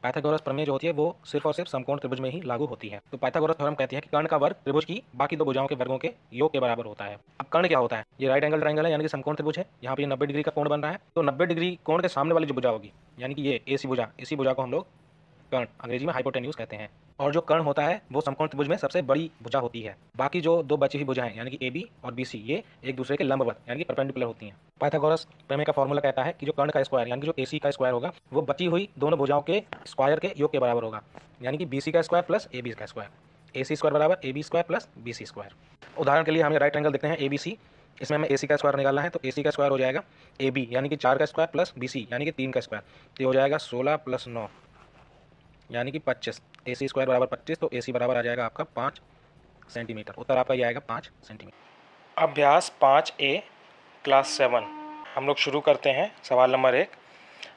Pythagoras प्रमेय जो होती है वो सिर्फ और सिर्फ समकोण त्रिभुज में ही लागू होती है। तो पाइथागोरस थ्योरम कहती है कि कर्ण का वर्ग त्रिभुज की बाकी दो भुजाओं के वर्गों के योग के बराबर होता है। अब कर्ण क्या होता है? ये राइट एंगल ट्राइंगल है, यानी कि समकोण त्रिभुज है। यहाँ पे 90 डिग्री का कोण बन रहा है, तो 90 डिग्री कोण के सामने वाली जो भुजा होगी, यानी कि ये AC भुजा, इसी भुजा को हम लोग कर्ण, अंग्रेजी में हाइपोटेन्यूज कहते हैं। और जो कर्ण होता है वो समकोण त्रिभुज में सबसे बड़ी भुजा होती है। बाकी जो दो बची हुई भुजाएं यानी कि AB और BC ये एक दूसरे के लंबवत यानी कि परपेंडिकुलर होती हैं। पाइथागोरस प्रमेय का फॉर्मूला कहता है कि जो कर्ण का स्क्वायर यानी कि जो AC का स्क्वायर होगा वो बची हुई दोनों भुजाओं के स्क्वायर के योग के बराबर होगा, यानी कि BC का स्क्वायर प्लस AB का स्क्वायर। AC स्क्वायर बराबर AB square plus BC square. उदाहरण के लिए हमें राइट एंगल देखते हैं ABC, इसमें हमें AC का स्क्वायर निकालना है, तो AC का स्क्वायर हो जाएगा AB यानी कि 4 का स्क्वायर प्लस BC यानी कि 3 का स्क्वायर, तो ये हो जाएगा 16 प्लस 9 यानी कि 25। AC स्क्वायर बराबर 25, तो AC बराबर आ जाएगा आपका 5 सेंटीमीटर। उत्तर आपका ये आएगा 5 सेंटीमीटर। अभ्यास 5A क्लास 7 हम लोग शुरू करते हैं। सवाल नंबर 1,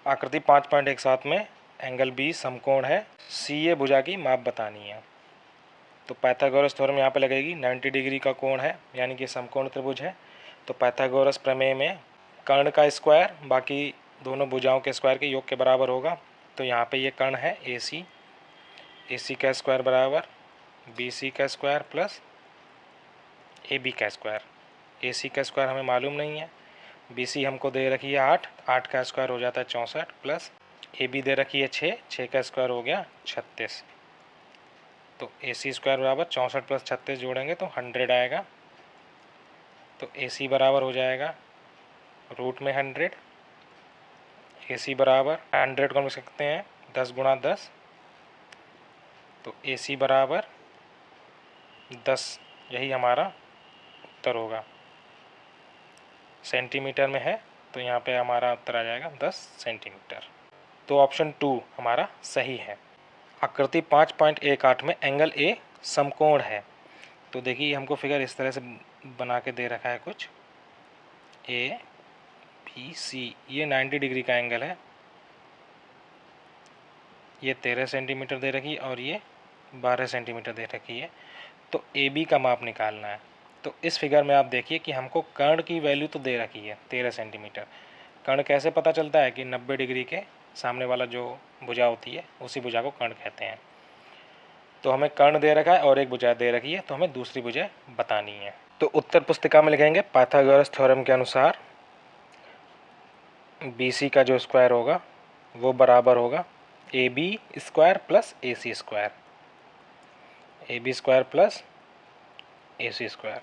आकृति 5.17 में एंगल B समकोण है, CA भुजा की माप बतानी है। तो पाइथागोरस थ्योरम यहाँ पे लगेगी। 90 डिग्री का कोण है यानी कि समकोण त्रिभुज है, तो पाइथागोरस प्रमेय में कर्ण का स्क्वायर बाकी दोनों भुजाओं के स्क्वायर के योग के बराबर होगा। तो यहाँ पे ये कर्ण है AC का स्क्वायर बराबर BC का स्क्वायर प्लस AB का स्क्वायर। AC का स्क्वायर हमें मालूम नहीं है, BC हमको दे रखी है 8 का स्क्वायर हो जाता है 64 प्लस AB दे रखी है 6 का स्क्वायर हो गया 36। तो AC स्क्वायर बराबर 64 प्लस 36 जोड़ेंगे तो 100 आएगा। तो AC बराबर हो जाएगा रूट में 100। AC बराबर 100 को हम लिख सकते हैं 10 गुणा 10, तो AC बराबर 10, यही हमारा उत्तर होगा। सेंटीमीटर में है तो यहाँ पे हमारा उत्तर आ जाएगा 10 सेंटीमीटर। तो ऑप्शन 2 हमारा सही है। आकृति 5.18 में एंगल A समकोण है। तो देखिए हमको फिगर इस तरह से बना के दे रखा है कुछ ABC, ये 90 डिग्री का एंगल है, ये 13 सेंटीमीटर दे रखी है और ये 12 सेंटीमीटर दे रखी है। तो AB का माप निकालना है। तो इस फिगर में आप देखिए कि हमको कर्ण की वैल्यू तो दे रखी है 13 सेंटीमीटर। कर्ण कैसे पता चलता है कि 90 डिग्री के सामने वाला जो भुजा होती है उसी भुजा को कर्ण कहते हैं। तो हमें कर्ण दे रखा है और एक भुजा दे रखी है, तो हमें दूसरी भुजा बतानी है। तो उत्तर पुस्तिका में लिखेंगे पाइथागोरस थ्योरम के अनुसार BC का जो स्क्वायर होगा वो बराबर होगा AB square plus AC square, AB square plus AC square.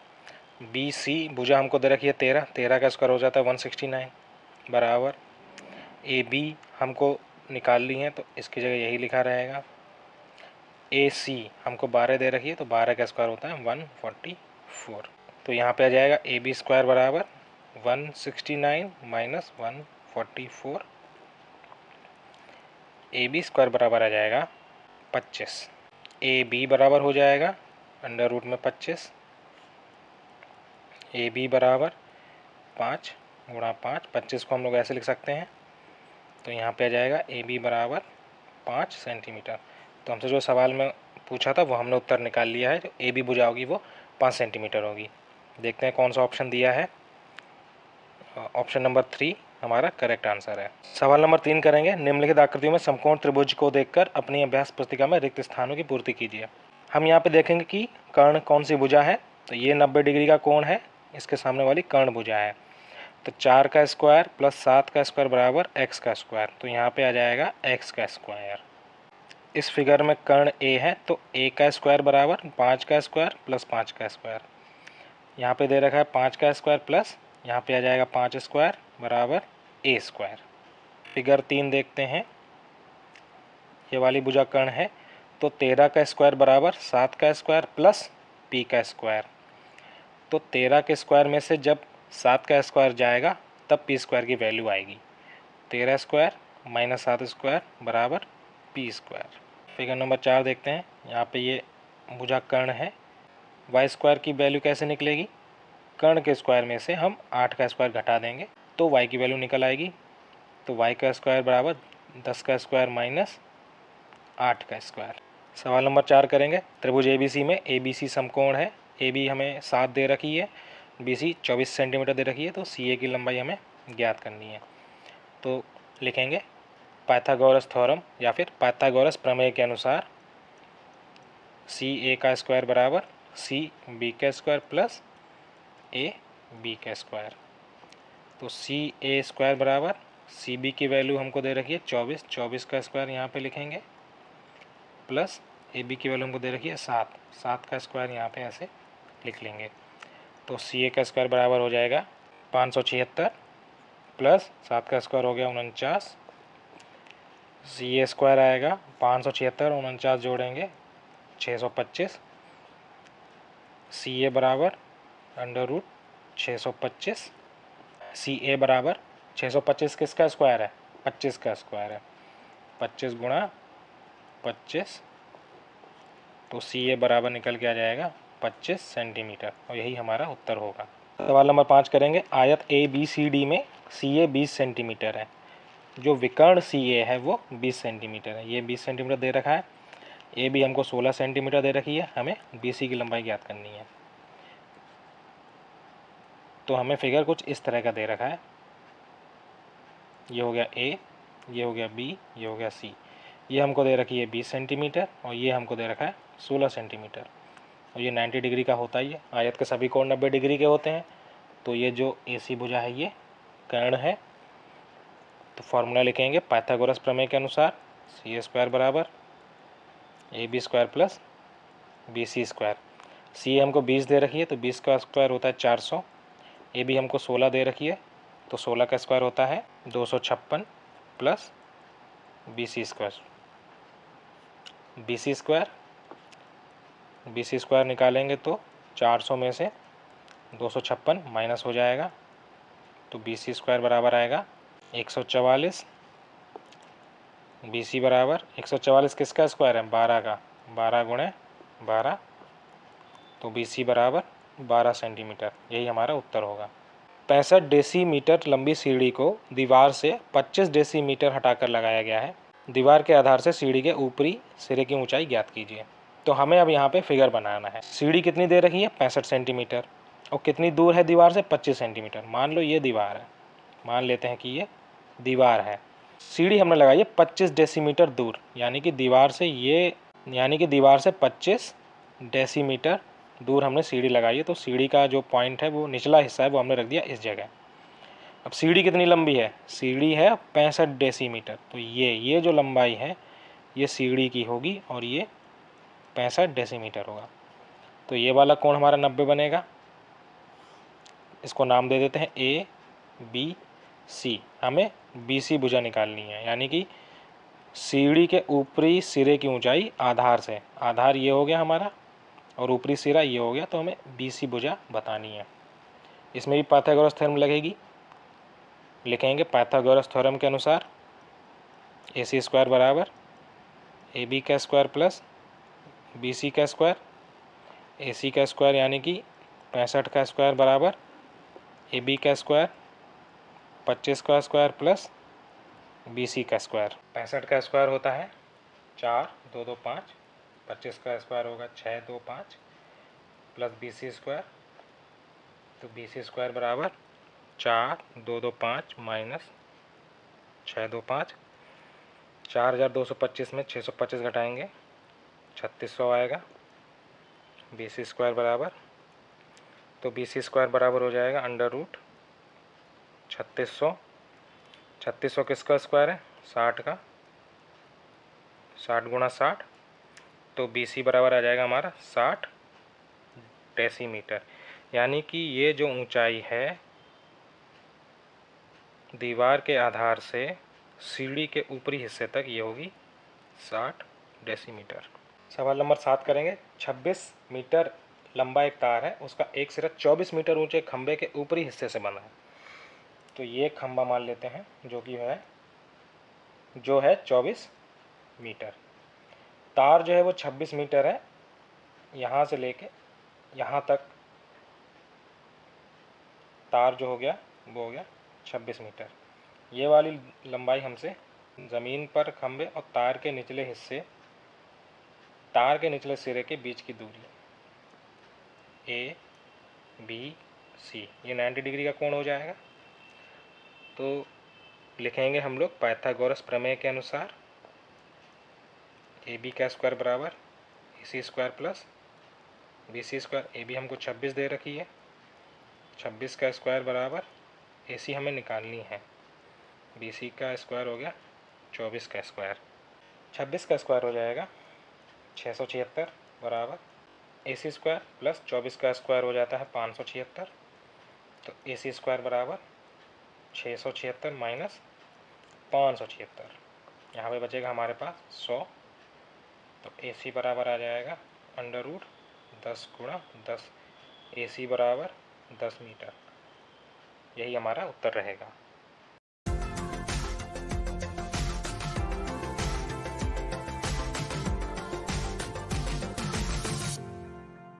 BC भुजा हमको दे रखी है 13 का स्क्वायर हो जाता है 169 बराबर AB हमको निकाल ली है तो इसकी जगह यही लिखा रहेगा। AC हमको 12 दे रखी है तो 12 का स्क्वायर होता है 144। तो यहाँ पे आ जाएगा AB स्क्वायर बराबर 169 माइनस 144, AB स्क्वायर बराबर आ जाएगा 25। AB बराबर हो जाएगा अंडर रूट में 25, AB बराबर 5 गुणा 5, 25 को हम लोग ऐसे लिख सकते हैं। तो यहाँ पे आ जाएगा AB बराबर 5 सेंटीमीटर। तो हमसे जो सवाल में पूछा था वो हमने उत्तर निकाल लिया है। जो AB भुजा होगी वो 5 सेंटीमीटर होगी। देखते हैं कौन सा ऑप्शन दिया है। ऑप्शन नंबर 3 हमारा करेक्ट आंसर है। सवाल नंबर 3 करेंगे। निम्नलिखित आकृतियों में समकोण त्रिभुज को देखकर अपनी अभ्यास पुस्तिका में रिक्त स्थानों की पूर्ति कीजिए। हम यहाँ पे देखेंगे कि कर्ण कौन सी भुजा है। तो ये 90 डिग्री का कोण है, इसके सामने वाली कर्ण भुजा है। तो 4 का स्क्वायर प्लस 7 का स्क्वायर बराबर x का स्क्वायर, तो यहाँ पे आ जाएगा x का स्क्वायर। इस फिगर में कर्ण A है तो A का स्क्वायर बराबर 5 का स्क्वायर प्लस 5 का स्क्वायर। यहाँ पे दे रखा है 5 का स्क्वायर प्लस यहाँ पे आ जाएगा 5 स्क्वायर बराबर A स्क्वायर। फिगर 3 देखते हैं। ये वाली भुजा कर्ण है तो 13 का स्क्वायर बराबर 7 का स्क्वायर प्लस P का स्क्वायर। तो 13 के स्क्वायर में से जब 7 का स्क्वायर जाएगा तब P स्क्वायर की वैल्यू आएगी। 13 स्क्वायर माइनस 7 स्क्वायर बराबर P स्क्वायर। फिगर नंबर 4 देखते हैं। यहाँ पे ये भुजा कर्ण है, y स्क्वायर की वैल्यू कैसे निकलेगी? कर्ण के स्क्वायर में से हम 8 का स्क्वायर घटा देंगे तो y की वैल्यू निकल आएगी। तो y का स्क्वायर बराबर 10 का स्क्वायर माइनस 8 का स्क्वायर। सवाल नंबर 4 करेंगे। त्रिभुज ABC में ABC समकोण है। AB हमें 7 दे रखी है, BC 24 सेंटीमीटर दे रखी है, तो CA की लंबाई हमें ज्ञात करनी है। तो लिखेंगे पाइथागोरस थ्योरम या फिर पाइथागोरस प्रमेय के अनुसार सी ए का स्क्वायर बराबर सी बी का स्क्वायर प्लस ए बी का स्क्वायर। तो सी ए स्क्वायर बराबर सी बी की वैल्यू हमको दे रखी है 24, 24 का स्क्वायर यहाँ पे लिखेंगे प्लस ए बी की वैल्यू हमको दे रखी है 7, 7 का स्क्वायर यहाँ पे ऐसे लिख लेंगे। तो सी ए का स्क्वायर बराबर हो जाएगा 576 प्लस 7 का स्क्वायर हो गया 49, सी ए स्क्वायर आएगा 576 49 जोड़ेंगे 625, सी ए बराबर अंडर रूट 625, सी ए बराबर 625 किसका स्क्वायर है 25 का स्क्वायर है 25 गुणा 25, तो सी ए बराबर निकल के आ जाएगा 25 सेंटीमीटर और यही हमारा उत्तर होगा। सवाल नंबर 5 करेंगे। आयत ए बी सी डी में सी ए 20 सेंटीमीटर है, जो विकर्ण सी ए है वो 20 सेंटीमीटर है। ये 20 सेंटीमीटर दे रखा है, ए बी हमको 16 सेंटीमीटर दे रखी है, हमें बी सी की लंबाई ज्ञात करनी है। तो हमें फिगर कुछ इस तरह का दे रखा है, ये हो गया ए, ये हो गया बी, ये हो गया सी। ये हमको दे रखी है 20 सेंटीमीटर और ये हमको दे रखा है 16 सेंटीमीटर और ये 90 डिग्री का होता ही है। आयत के सभी कोण 90 डिग्री के होते हैं। तो ये जो ए सी भुजा है ये कर्ण है। तो फॉर्मूला लिखेंगे पाइथागोरस प्रमेय के अनुसार सी ए स्क्वायर बराबर A B square plus B C square. C A हमको 20 दे रखी है तो 20 का स्क्वायर होता है 400, ए बी हमको 16 दे रखी है तो 16 का स्क्वायर होता है 256 plus B C square. B C square निकालेंगे तो 400 में से 256 माइनस हो जाएगा तो बी सी स्क्वायर बराबर आएगा 144। बी सी बराबर 144 किसका स्क्वायर है 12 का, 12 गुणे 12, तो बी सी बराबर 12 सेंटीमीटर। यही हमारा उत्तर होगा। 65 डेसीमीटर लंबी सीढ़ी को दीवार से 25 डेसीमीटर हटाकर लगाया गया है। दीवार के आधार से सीढ़ी के ऊपरी सिरे की ऊंचाई ज्ञात कीजिए। तो हमें अब यहाँ पे फिगर बनाना है। सीढ़ी कितनी दे रखी है 65 सेंटीमीटर और कितनी दूर है दीवार से 25 सेंटीमीटर। मान लो ये दीवार है, मान लेते हैं कि ये दीवार है। सीढ़ी हमने लगाई है 25 डेसीमीटर दूर, यानी कि दीवार से 25 डेसीमीटर दूर हमने सीढ़ी लगाई है। तो सीढ़ी का जो पॉइंट है वो निचला हिस्सा है वो हमने रख दिया इस जगह। अब सीढ़ी कितनी लंबी है, सीढ़ी है 65 डेसीमीटर, तो ये जो लंबाई है ये सीढ़ी की होगी और ये 65 डेसीमीटर होगा। तो ये वाला कोण हमारा 90 बनेगा। इसको नाम दे देते हैं ए बी सी। हमें बी सी भुजा निकालनी है, यानी कि सीढ़ी के ऊपरी सिरे की ऊंचाई आधार से, आधार ये हो गया हमारा और ऊपरी सिरा ये हो गया, तो हमें बी सी भुजा बतानी है। इसमें भी पाइथागोरस थ्योरम लगेगी। लिखेंगे पाइथागोरस थ्योरम के अनुसार ए सी स्क्वायर बराबर ए बी का स्क्वायर प्लस बी सी का स्क्वायर। ए सी का स्क्वायर यानी कि 65 का स्क्वायर बराबर ए बी का स्क्वायर 25 का स्क्वायर प्लस बी सी का स्क्वायर। 65 का स्क्वायर होता है 4 2 2 5, 25 का स्क्वायर होगा 6 2 5 प्लस बी सी स्क्वायर। तो बी सी स्क्वायर बराबर 4 2 2 5 माइनस 6 2 5, 4225 में 625 घटाएंगे 3600 आएगा। बी सी स्क्वायर बराबर, तो बी सी स्क्वायर बराबर हो जाएगा अंडर रूट 3600। 3600 किसका स्क्वायर है 60 का, 60 गुणा 60, तो बी सी बराबर आ जाएगा हमारा 60 डेसीमीटर। यानी कि ये जो ऊंचाई है दीवार के आधार से सीढ़ी के ऊपरी हिस्से तक ये होगी 60 डेसीमीटर। सवाल नंबर 7 करेंगे। 26 मीटर लंबा एक तार है, उसका एक सिरा 24 मीटर ऊंचे खंभे के ऊपरी हिस्से से बना है। तो ये खंभा मान लेते हैं जो है 24 मीटर। तार जो है वो 26 मीटर है, यहाँ से लेके यहाँ तक तार जो हो गया वो हो गया 26 मीटर। ये वाली लंबाई हमसे ज़मीन पर खंभे और तार के निचले सिरे के बीच की दूरी ए बी सी, ये 90 डिग्री का कोण हो जाएगा। तो लिखेंगे हम लोग पाइथागोरस प्रमेय के अनुसार ए बी का स्क्वायर बराबर A C square plus B C square. A B हमको 26 दे रखी है, 26 का स्क्वायर बराबर ए सी हमें निकालनी है, बी सी का स्क्वायर हो गया 24 का स्क्वायर। 26 का स्क्वायर हो जाएगा 676 बराबर ए सी स्क्वायर प्लस 24 का स्क्वायर हो जाता है 576। तो ए सी स्क्वायर बराबर 676 माइनस 576, यहाँ पे बचेगा हमारे पास 100। तो ए सी बराबर आ जाएगा अंडर रूट 10 गुणा 10, ए सी बराबर 10 मीटर। यही हमारा उत्तर रहेगा।